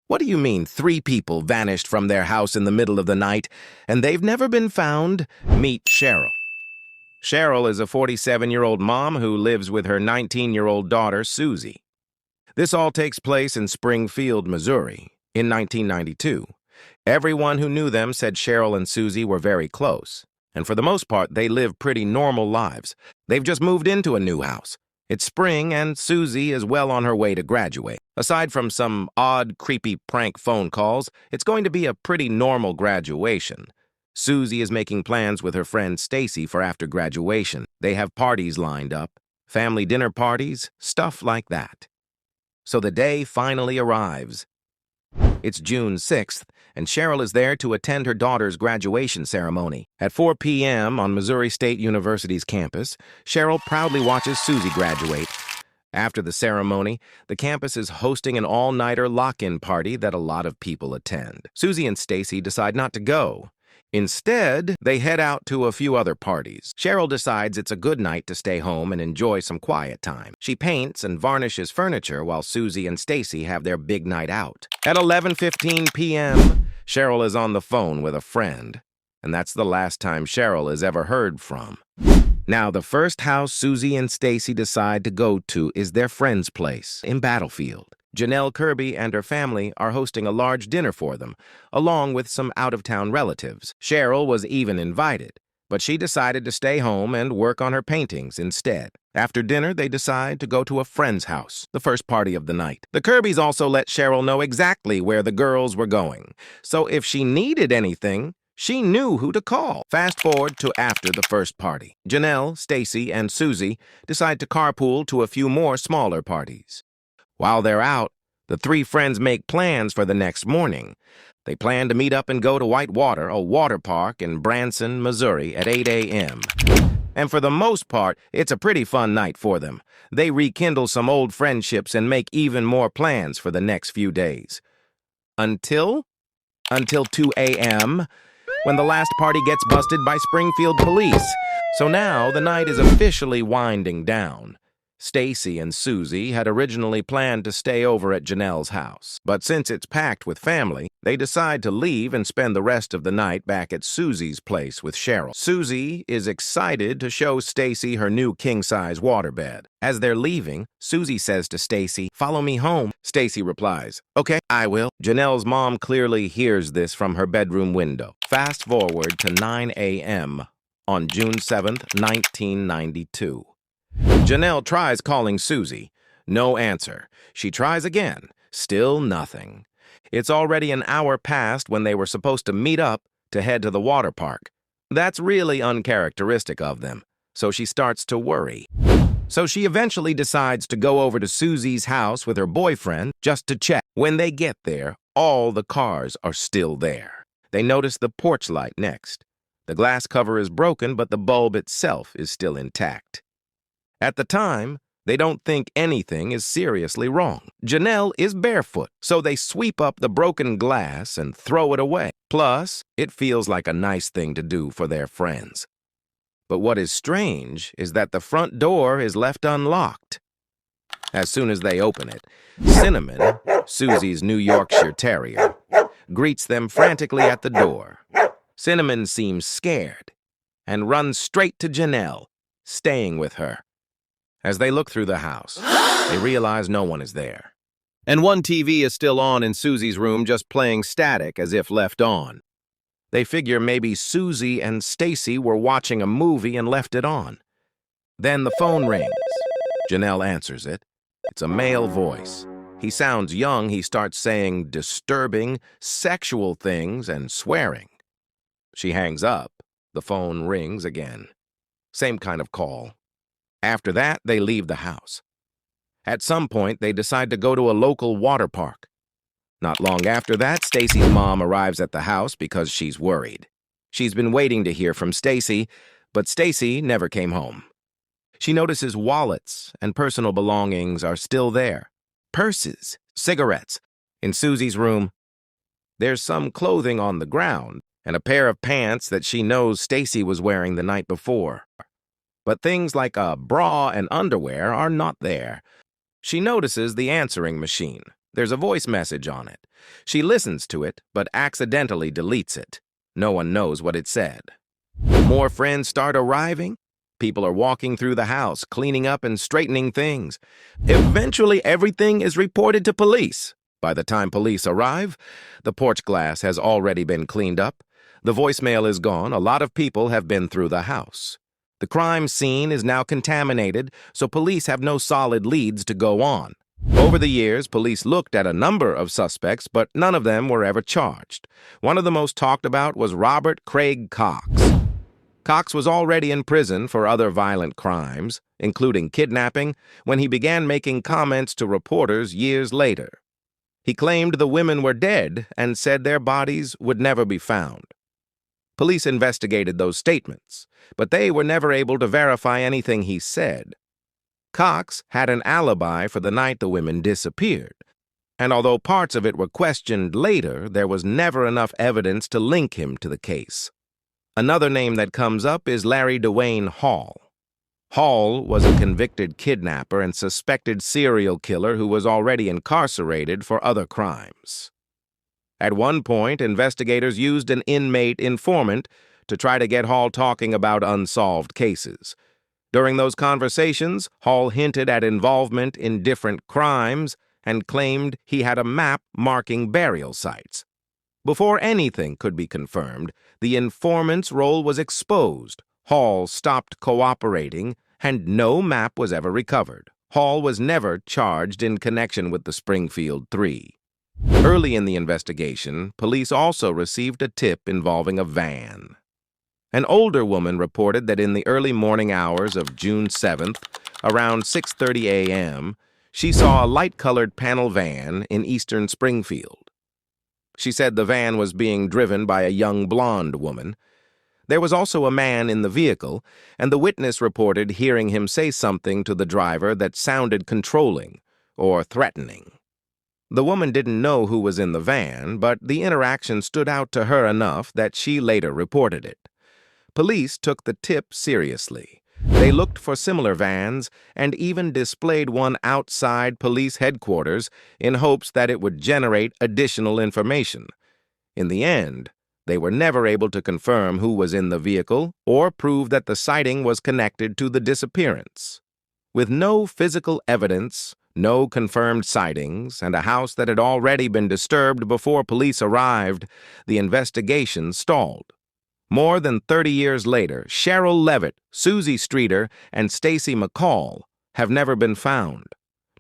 What do you mean 3 people vanished from their house in the middle of the night and they've never been found? Meet Sherrill. Sherrill is a 47-year-old mom who lives with her 19-year-old daughter, Suzie. This all takes place in Springfield, Missouri, in 1992. Everyone who knew them said Sherrill and Suzie were very close, and for the most part, they live pretty normal lives. They've just moved into a new house. It's spring, and Suzie is well on her way to graduate. Aside from some odd, creepy prank phone calls, it's going to be a pretty normal graduation. Suzie is making plans with her friend Stacy for after graduation. They have parties lined up, family dinner parties, stuff like that. So the day finally arrives. It's June 6th, and Sherrill is there to attend her daughter's graduation ceremony. At 4 p.m. on Missouri State University's campus, Sherrill proudly watches Suzie graduate. After the ceremony, the campus is hosting an all-nighter lock-in party that a lot of people attend. Suzie and Stacy decide not to go. Instead, they head out to a few other parties. Sherrill decides it's a good night to stay home and enjoy some quiet time. She paints and varnishes furniture while Suzie and Stacy have their big night out. At 11:15 p.m., Sherrill is on the phone with a friend, and that's the last time Sherrill is ever heard from. Now, the first house Suzie and Stacy decide to go to is their friend's place in Battlefield. Janelle Kirby and her family are hosting a large dinner for them, along with some out-of-town relatives. Sherrill was even invited, but she decided to stay home and work on her paintings instead. After dinner, they decide to go to a friend's house, the first party of the night. The Kirbys also let Sherrill know exactly where the girls were going, so if she needed anything, she knew who to call. Fast forward to after the first party. Janelle, Stacy, and Suzie decide to carpool to a few more smaller parties. While they're out, the 3 friends make plans for the next morning. They plan to meet up and go to Whitewater, a water park in Branson, Missouri, at 8 a.m. And for the most part, it's a pretty fun night for them. They rekindle some old friendships and make even more plans for the next few days. Until 2 a.m., when the last party gets busted by Springfield police. So now the night is officially winding down. Stacy and Suzie had originally planned to stay over at Janelle's house, but since it's packed with family, they decide to leave and spend the rest of the night back at Suzie's place with Sherrill. Suzie is excited to show Stacy her new king-size waterbed. As they're leaving, Suzie says to Stacy, "Follow me home." Stacy replies, "Okay, I will." Janelle's mom clearly hears this from her bedroom window. Fast forward to 9 a.m. on June 7th, 1992. Janelle tries calling Suzie. No answer. She tries again. Still nothing. It's already an hour past when they were supposed to meet up to head to the water park. That's really uncharacteristic of them, so she starts to worry. So she eventually decides to go over to Suzie's house with her boyfriend just to check. When they get there, all the cars are still there. They notice the porch light next. The glass cover is broken, but the bulb itself is still intact. At the time, they don't think anything is seriously wrong. Janelle is barefoot, so they sweep up the broken glass and throw it away. Plus, it feels like a nice thing to do for their friends. But what is strange is that the front door is left unlocked. As soon as they open it, Cinnamon, Suzie's New Yorkshire Terrier, greets them frantically at the door. Cinnamon seems scared and runs straight to Janelle, staying with her. As they look through the house, they realize no one is there. And one TV is still on in Suzie's room, just playing static as if left on. They figure maybe Suzie and Stacy were watching a movie and left it on. Then the phone rings. Janelle answers it. It's a male voice. He sounds young. He starts saying disturbing, sexual things and swearing. She hangs up. The phone rings again. Same kind of call. After that, they leave the house. At some point, they decide to go to a local water park. Not long after that, Stacy's mom arrives at the house because she's worried. She's been waiting to hear from Stacy, but Stacy never came home. She notices wallets and personal belongings are still there. Purses, cigarettes. In Suzie's room, there's some clothing on the ground and a pair of pants that she knows Stacy was wearing the night before. But things like a bra and underwear are not there. She notices the answering machine. There's a voice message on it. She listens to it, but accidentally deletes it. No one knows what it said. More friends start arriving. People are walking through the house, cleaning up and straightening things. Eventually, everything is reported to police. By the time police arrive, the porch glass has already been cleaned up. The voicemail is gone. A lot of people have been through the house. The crime scene is now contaminated, so police have no solid leads to go on. Over the years, police looked at a number of suspects, but none of them were ever charged. One of the most talked about was Robert Craig Cox. Cox was already in prison for other violent crimes, including kidnapping, when he began making comments to reporters years later. He claimed the women were dead and said their bodies would never be found. Police investigated those statements, but they were never able to verify anything he said. Cox had an alibi for the night the women disappeared, and although parts of it were questioned later, there was never enough evidence to link him to the case. Another name that comes up is Larry Dwayne Hall. Hall was a convicted kidnapper and suspected serial killer who was already incarcerated for other crimes. At one point, investigators used an inmate informant to try to get Hall talking about unsolved cases. During those conversations, Hall hinted at involvement in different crimes and claimed he had a map marking burial sites. Before anything could be confirmed, the informant's role was exposed. Hall stopped cooperating, and no map was ever recovered. Hall was never charged in connection with the Springfield Three. Early in the investigation, police also received a tip involving a van. An older woman reported that in the early morning hours of June 7th, around 6:30 a.m., she saw a light-colored panel van in eastern Springfield. She said the van was being driven by a young blonde woman. There was also a man in the vehicle, and the witness reported hearing him say something to the driver that sounded controlling or threatening. The woman didn't know who was in the van, but the interaction stood out to her enough that she later reported it. Police took the tip seriously. They looked for similar vans and even displayed one outside police headquarters in hopes that it would generate additional information. In the end, they were never able to confirm who was in the vehicle or prove that the sighting was connected to the disappearance. With no physical evidence, no confirmed sightings, and a house that had already been disturbed before police arrived, the investigation stalled. More than 30 years later, Sherrill Levitt, Suzie Streeter, and Stacy McCall have never been found.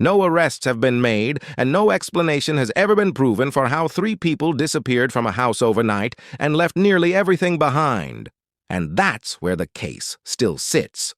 No arrests have been made, and no explanation has ever been proven for how 3 people disappeared from a house overnight and left nearly everything behind. And that's where the case still sits.